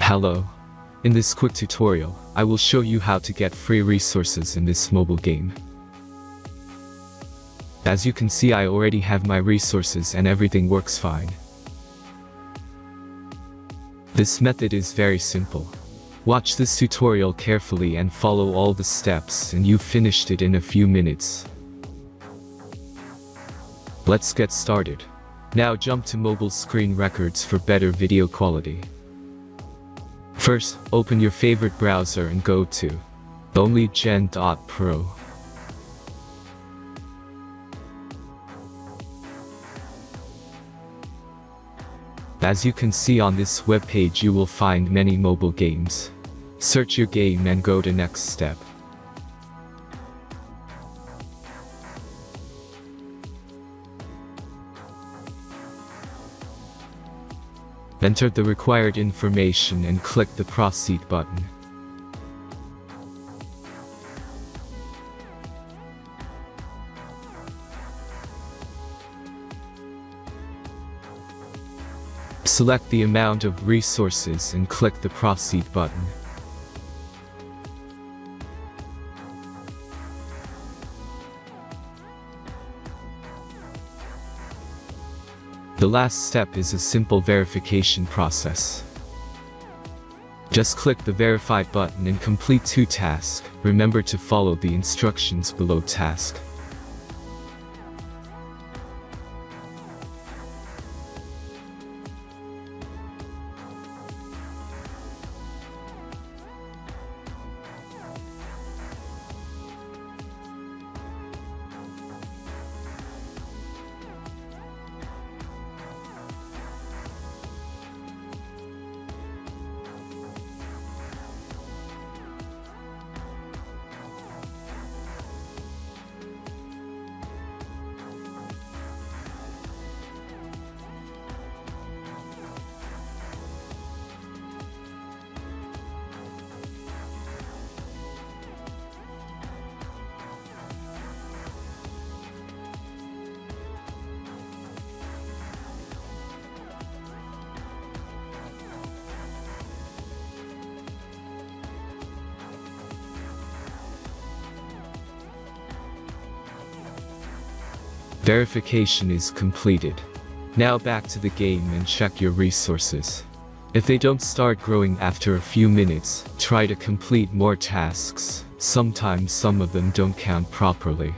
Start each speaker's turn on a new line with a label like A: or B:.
A: Hello. In this quick tutorial, I will show you how to get free resources in this mobile game. As you can see, I already have my resources and everything works fine. This method is very simple. Watch this tutorial carefully and follow all the steps and you've finished it in a few minutes. Let's get started. Now jump to mobile screen records for better video quality. First, open your favorite browser and go to onlygen.pro. As you can see on this webpage, you will find many mobile games. Search your game and go to next step. Enter the required information and click the Proceed button. Select the amount of resources and click the Proceed button. The last step is a simple verification process. Just click the Verify button and complete 2 tasks. Remember to follow the instructions below task. Verification is completed. Now back to the game and check your resources. If they don't start growing after a few minutes, try to complete more tasks. Sometimes some of them don't count properly.